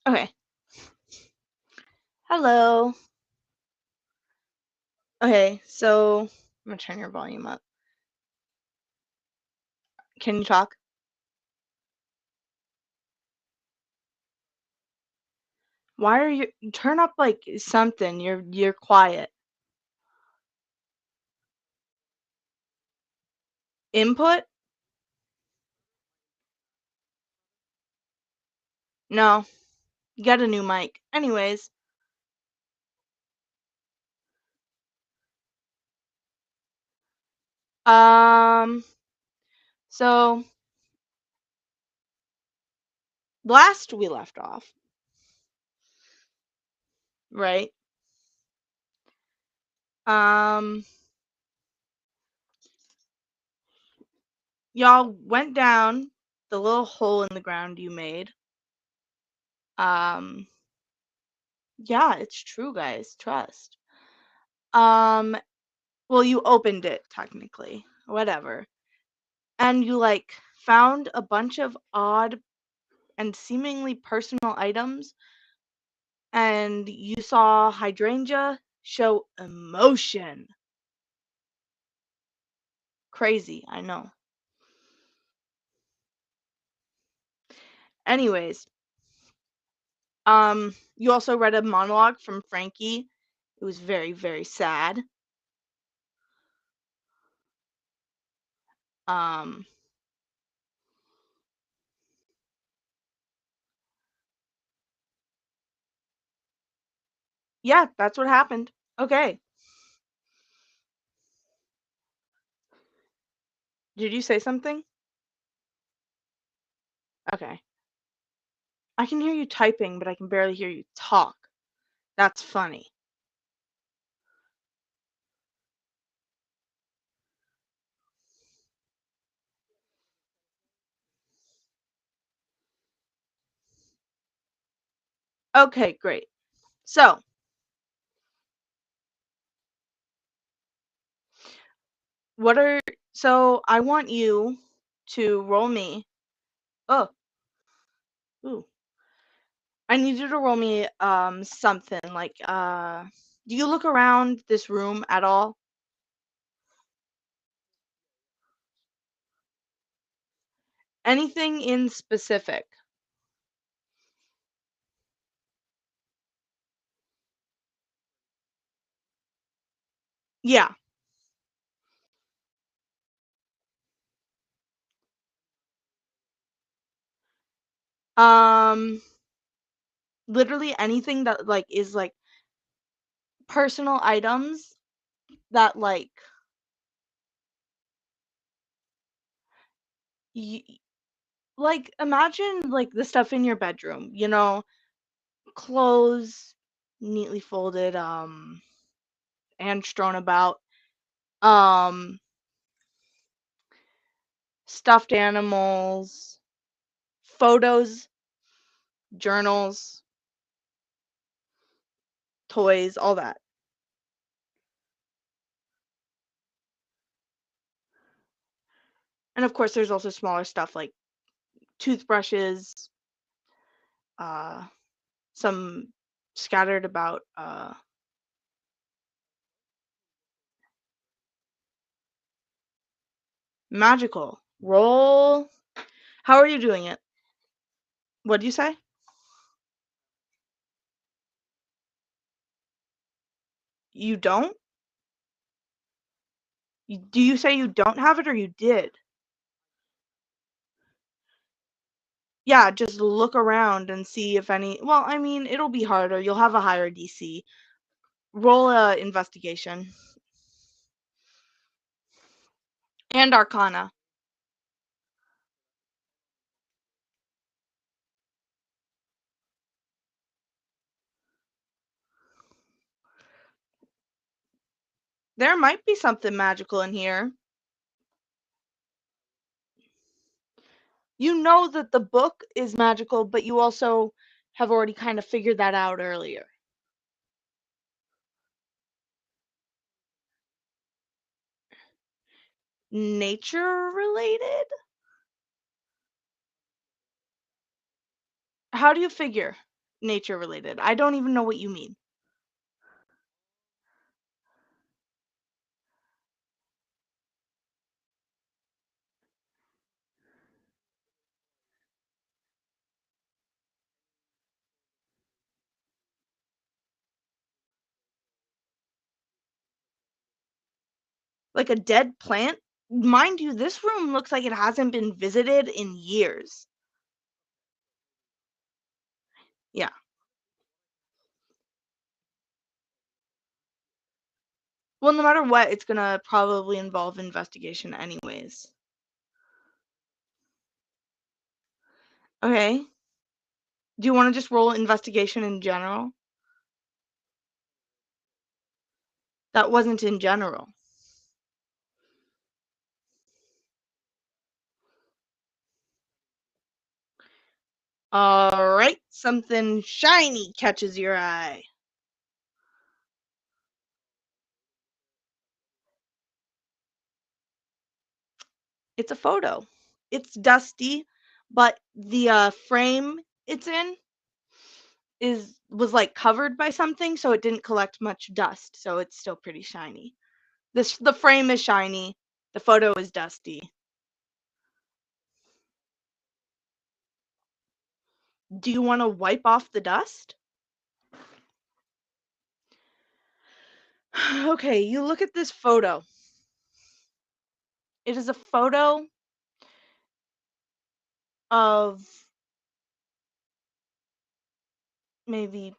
Okay. Hello. Okay, so I'm gonna turn your volume up. Can you talk? Why are you turn up like something? You're quiet. Input? No. You got a new mic. Anyways, um so last we left off, right? Um y'all went down the little hole in the ground you made. Um yeah, it's true guys, trust. Um well you opened it technically. Whatever. And you like found a bunch of odd and seemingly personal items, and you saw hydrangea show emotion. Crazy, I know. Anyways, you also read a monologue from Frankie. It was very, very sad. Um, yeah, that's what happened. Okay. Did you say something? Okay. I can hear you typing, but I can barely hear you talk. That's funny. Okay, great. So, what are so I want you to roll me. Oh, ooh. I need you to roll me something like do you look around this room at all? Anything in specific? Yeah. Um literally anything that like is like personal items that y- like imagine like the stuff in your bedroom, clothes neatly folded and strewn about. Um Stuffed animals, photos, journals, toys, all that. And of course, there's also smaller stuff like toothbrushes, uh, some scattered about. Magical. Roll. How are you doing it? What do you say? You don't? Do you say you don't have it or you did? Yeah, just look around and see if any. Well, I mean, it'll be harder. You'll have a higher DC. Roll a investigation and Arcana. There might be something magical in here. You know that the book is magical, but you also have already kind of figured that out earlier. Nature related? How do you figure? nature related. I don't even know what you mean. Like a dead plant? Mind you, this room looks like it hasn't been visited in years. Yeah. Well, no matter what, it's gonna probably involve investigation anyways. Okay. Do you want to just roll investigation in general? That wasn't in general. All right. Something shiny catches your eye. It's a photo. It's dusty, but the frame it's in was like covered by something, so it didn't collect much dust, so it's still pretty shiny. The frame is shiny, the photo is dusty. Do you want to wipe off the dust? Okay, you look at this photo. It is a photo of maybe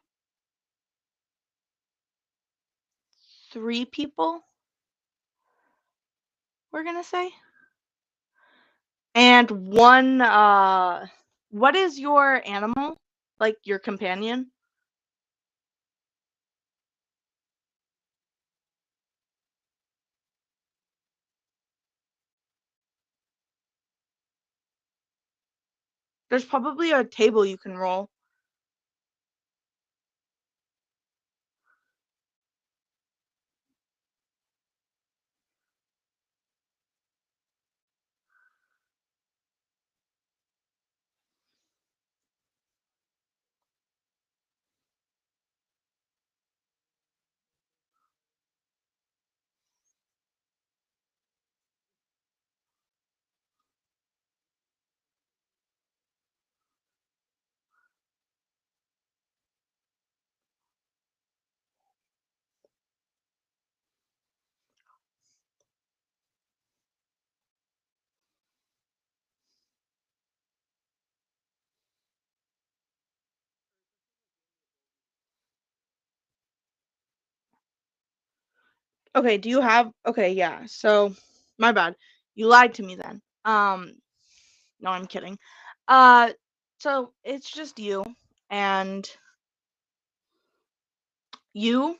3 people, we're gonna say. And one what is your animal? Like your companion? There's probably a table you can roll. Okay, do you have okay, yeah. So, my bad. You lied to me then. No, I'm kidding. Uh, so it's just you and you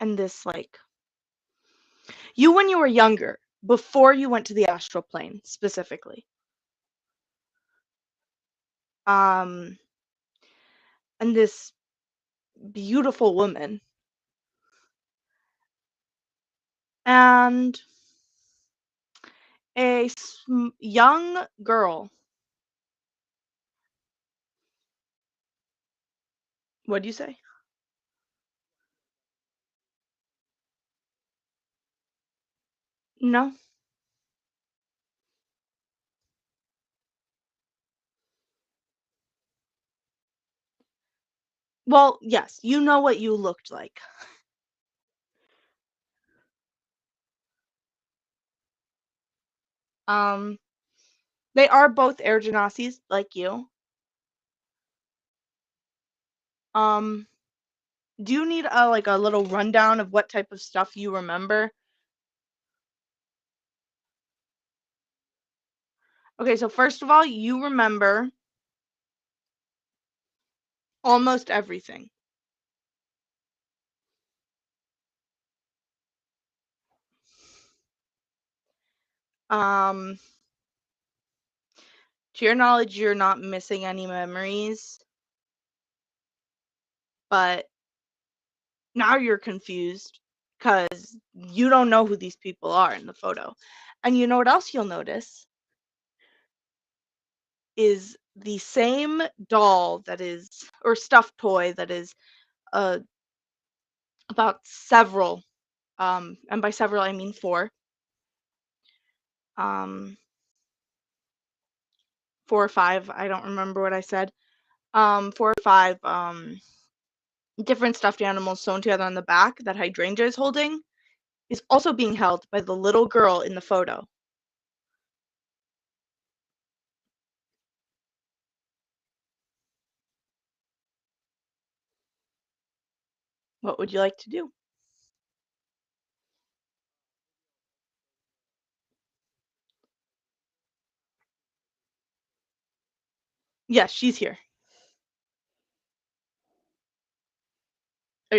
and this like you when you were younger, before you went to the astral plane specifically. Um, and this beautiful woman and a young girl. What'd you say? No. Well, yes, you know what you looked like. Um, they are both air genasies, like you. Um, do you need a like a little rundown of what type of stuff you remember? Okay, so first of all, you remember almost everything. Um, to your knowledge, you're not missing any memories, but now you're confused because you don't know who these people are in the photo. And you know what else you'll notice is the same doll that is or stuffed toy that is uh about several and by several I mean four um 4 or 5, I don't remember what I said. 4 or 5 different stuffed animals sewn together on the back that Hydrangea is holding is also being held by the little girl in the photo. What would you like to do? Yes, she's here.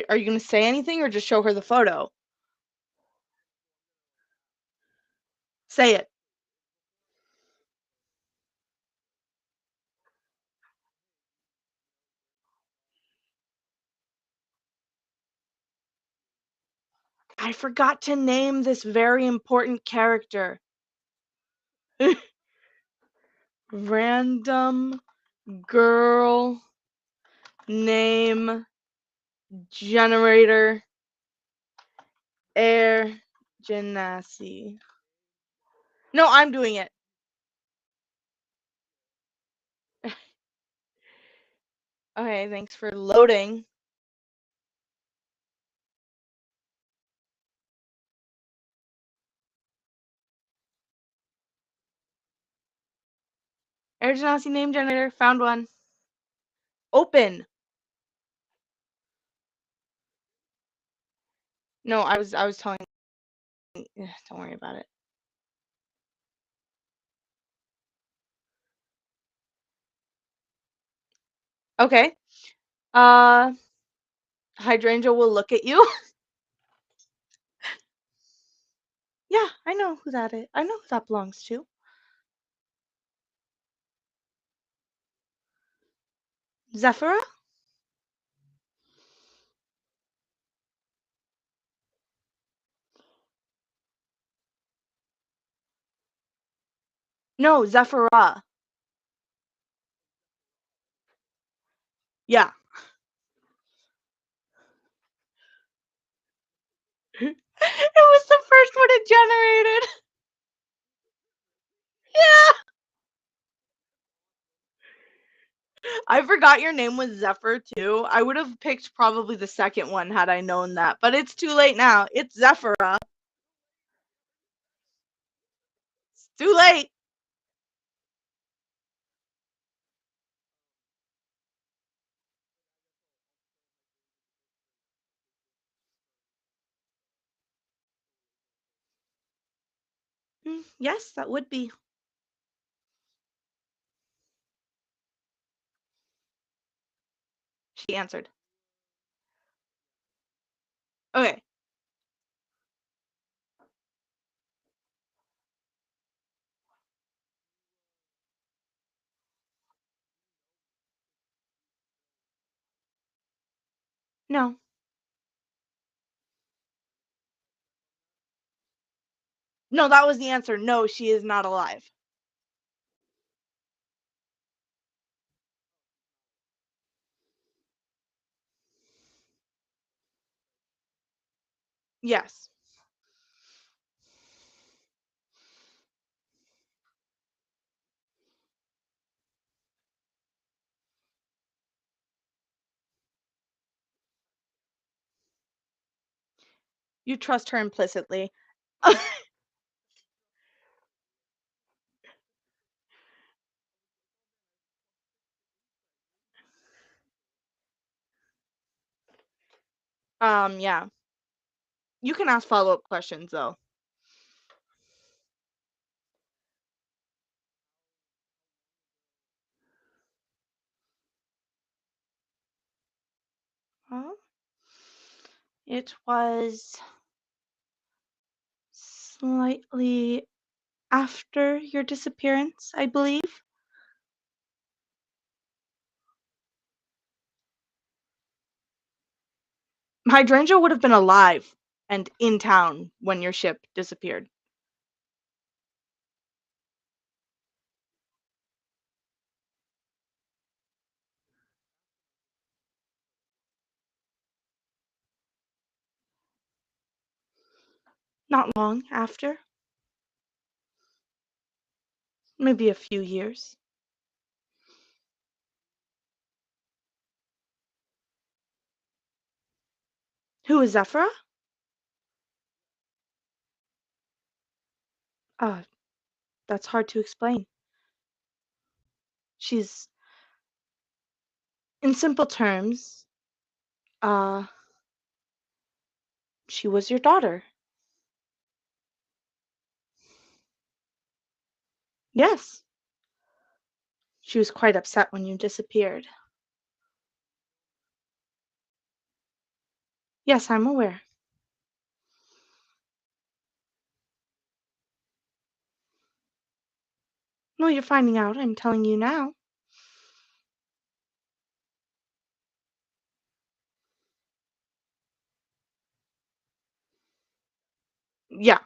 Are you going to say anything or just show her the photo? Say it. I forgot to name this very important character. Random girl name generator air genasi. No, I'm doing it. Okay, thanks for loading. Air genasi name generator found one. Open. No, I was telling. Don't worry about it. Okay. Uh, Hydrangea will look at you. Yeah, I know who that is. I know who that belongs to. Zephyra? No, Zephyra. Yeah. It was the first one it generated. Yeah. I forgot your name was Zephyr too. I would have picked probably the second one had I known that, but it's too late now. It's Zephyra. It's too late. Yes, that would be. She answered. Okay. No. No, that was the answer. No, she is not alive. Yes. You trust her implicitly. Yeah. You can ask follow-up questions though. Huh? It was slightly after your disappearance, I believe. Hydrangea would have been alive and in town when your ship disappeared. Not long after, maybe a few years. Who is Zephyra? Uh, that's hard to explain. She's, in simple terms, uh, she was your daughter. Yes. She was quite upset when you disappeared. Yes, I'm aware. No, you're finding out. I'm telling you now. Yeah.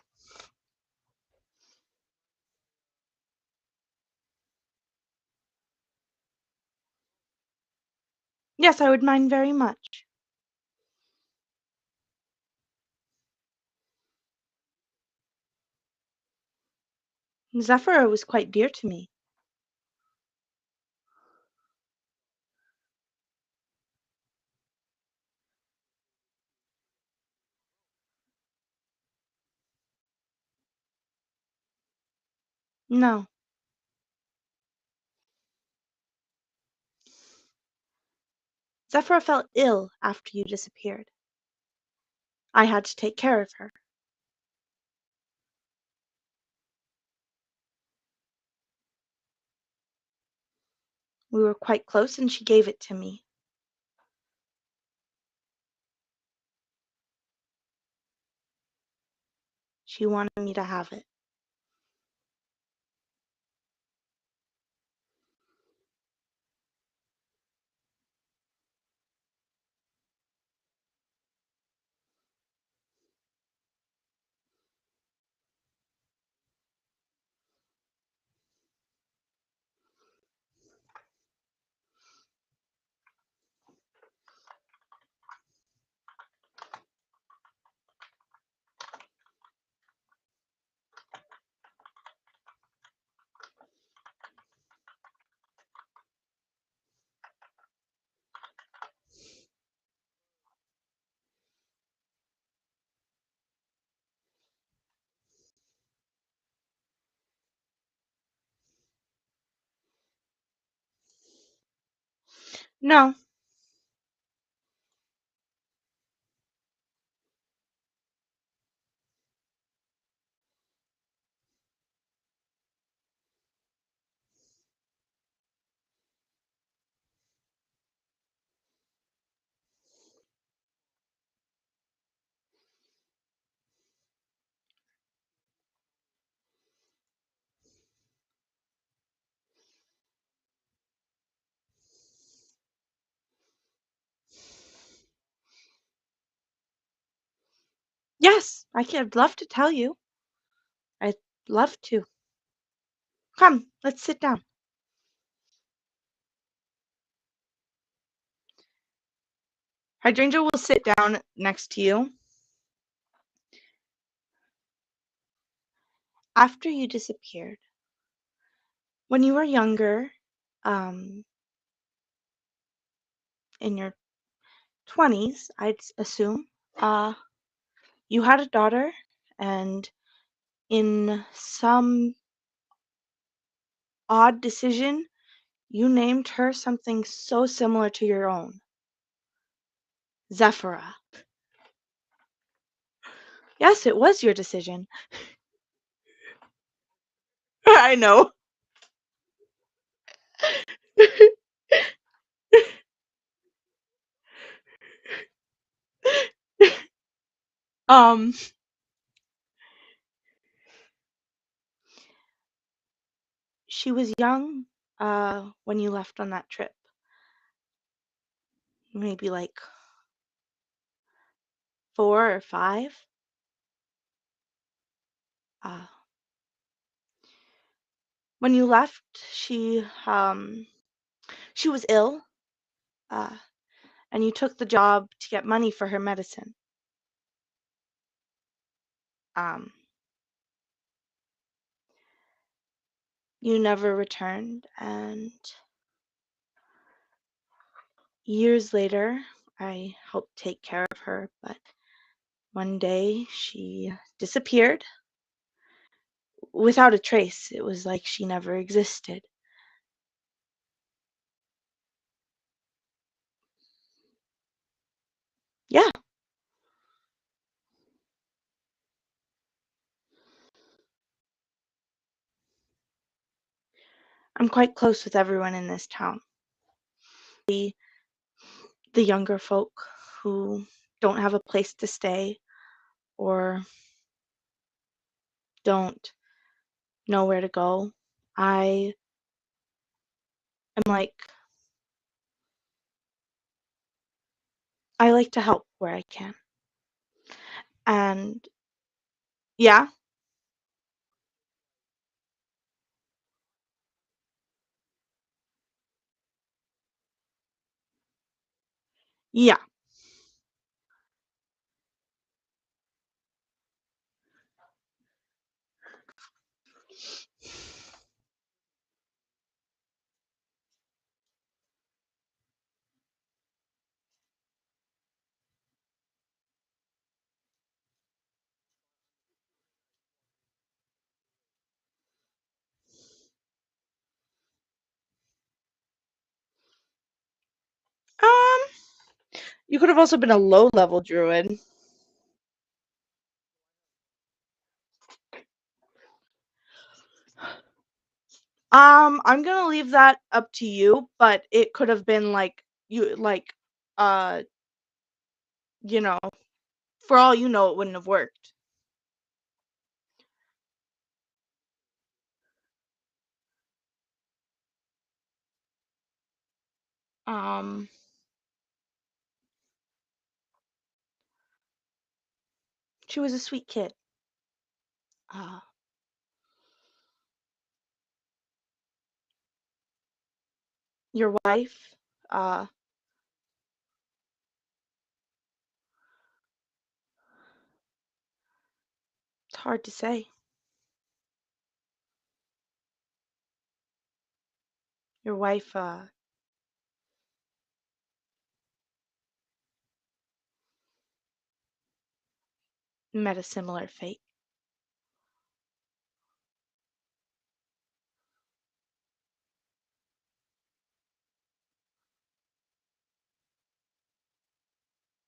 Yes, I would mind very much. Zephyra was quite dear to me. No. Zephyra felt ill after you disappeared. I had to take care of her. We were quite close and she gave it to me. She wanted me to have it. No. Yes, I'd love to tell you. I'd love to. Come, let's sit down. Hydrangea will sit down next to you. After you disappeared, when you were younger, um, in your 20s, assume, uh, you had a daughter, and in some odd decision, you named her something so similar to your own, Zephyra. Yes, it was your decision. I know. um, she was young when you left on that trip. Maybe like 4 or 5. Uh, when you left, she was ill, uh, and you took the job to get money for her medicine. Um, you never returned, and years later, I helped take care of her, but one day she disappeared without a trace. It was like she never existed. Yeah, I'm quite close with everyone in this town. The, the younger folk who don't have a place to stay or don't know where to go. I am like, I like to help where I can. And yeah, yeah. Um, you could have also been a low level druid. I'm gonna leave that up to you, but it could have been like uh, you know, for all you know, it wouldn't have worked. Um, she was a sweet kid. Uh, your wife, uh, it's hard to say. Your wife, met a similar fate.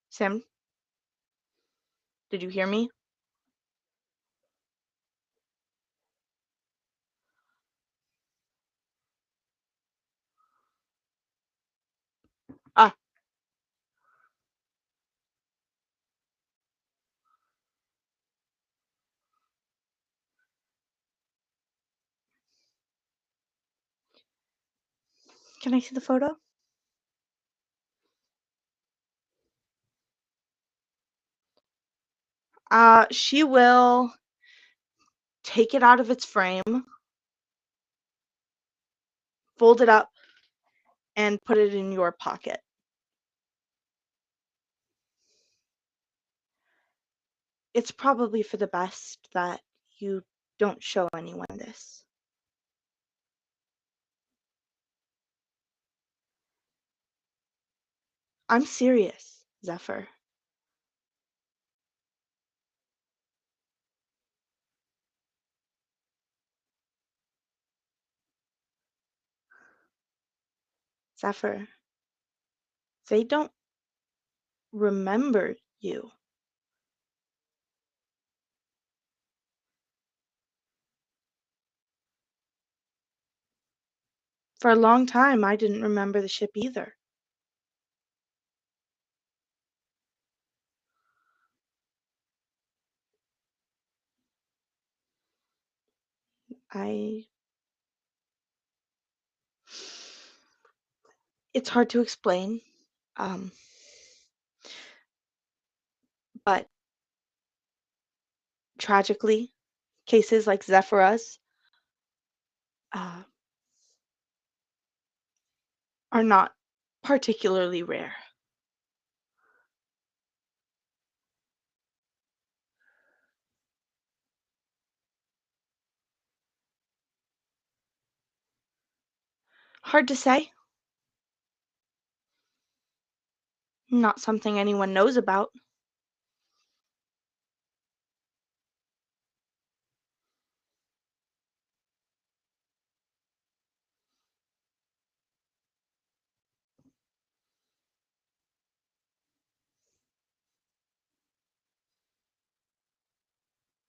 Sam, did you hear me? Ah, can I see the photo? She will take it out of its frame, fold it up, and put it in your pocket. It's probably for the best that you don't show anyone this. I'm serious, Zephyr. Zephyr, they don't remember you. For a long time, I didn't remember the ship either. I. It's hard to explain, um, but tragically, cases like Zephyr's uh, are not particularly rare. Hard to say. Not something anyone knows about.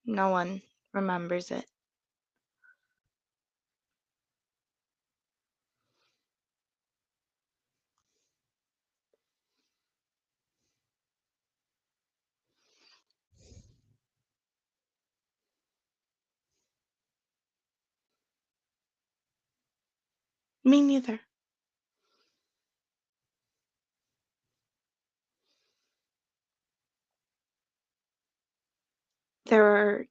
No one remembers it. Me neither. There are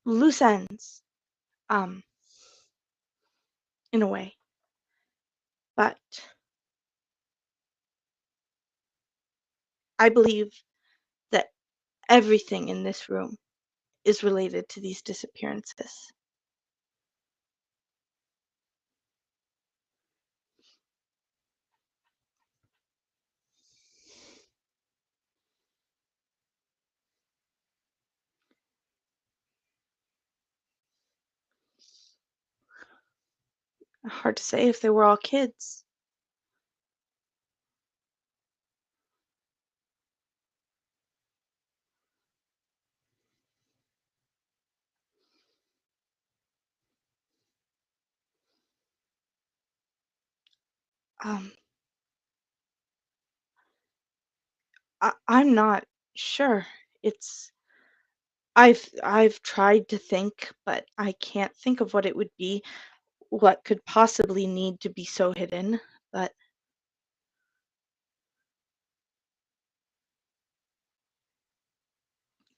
loose ends, um, in a way. But I believe that everything in this room is related to these disappearances. Hard to say if they were all kids. Um, I'm not sure. It's I've tried to think, but I can't think of what it would be, what could possibly need to be so hidden, but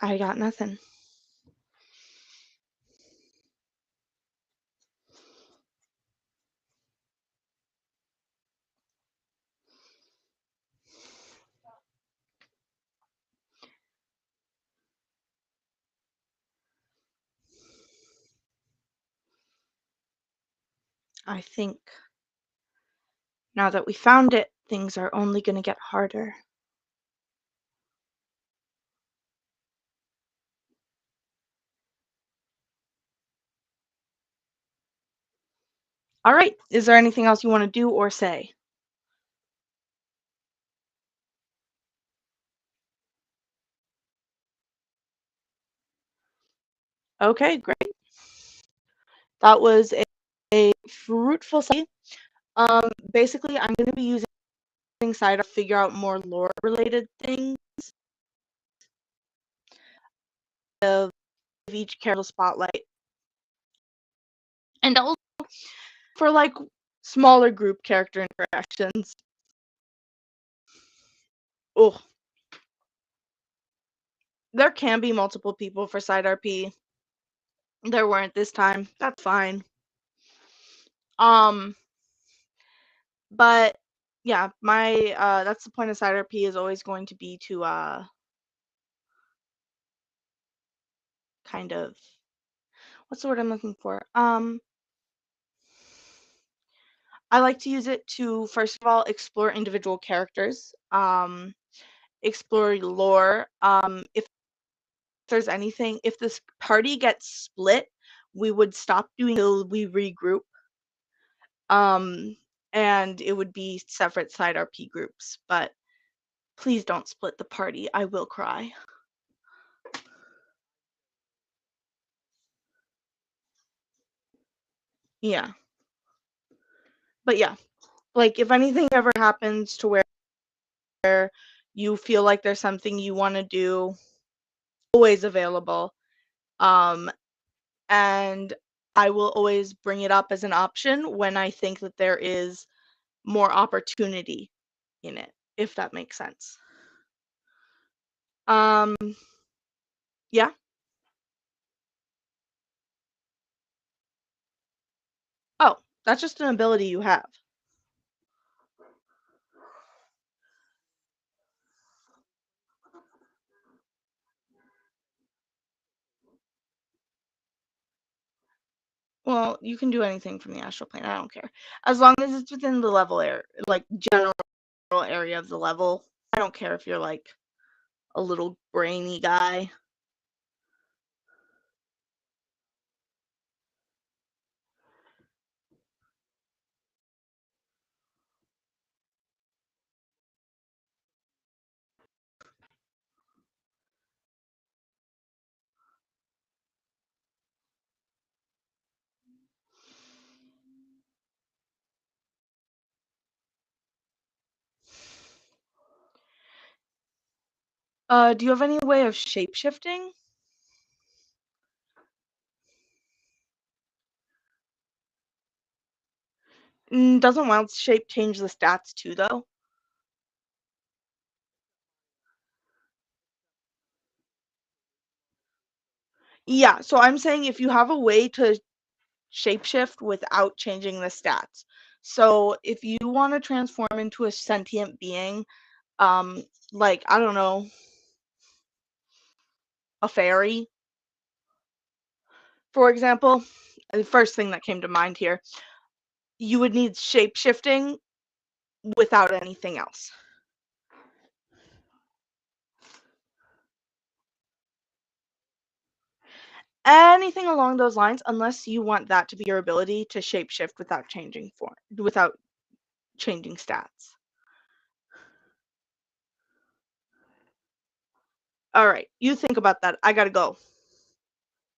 I got nothing. I think now that we found it, things are only going to get harder. All right, is there anything else you want to do or say? Okay, great. That was a fruitful session. Basically, I'm going to be using Side to figure out more lore-related things of each character spotlight, and also for like smaller group character interactions. Oh, there can be multiple people for side RP. There weren't this time. That's fine. Um, but yeah, my that's the point of side RP is always going to be to kind of what's the word I'm looking for? I like to use it to first of all explore individual characters, explore lore. If there's anything, if this party gets split, we would stop doing until we regroup. Um, and it would be separate side RP groups. But please don't split the party. I will cry. Yeah. But yeah, like if anything ever happens to where you feel like there's something you want to do, always available. Um, and I will always bring it up as an option when I think that there is more opportunity in it, if that makes sense. Um, yeah. Oh, that's just an ability you have. Well, you can do anything from the astral plane. I don't care. As long as it's within the level area, like general area of the level. I don't care if you're like a little brainy guy. Do you have any way of shape shifting? Doesn't wild shape change the stats too, though? Yeah, so I'm saying if you have a way to shapeshift without changing the stats. So if you want to transform into a sentient being, um, like, I don't know, a fairy, for example, the first thing that came to mind here, you would need shapeshifting without anything else. Anything along those lines, unless you want that to be your ability to shapeshift without changing form, without changing stats. All right, you think about that. I gotta go.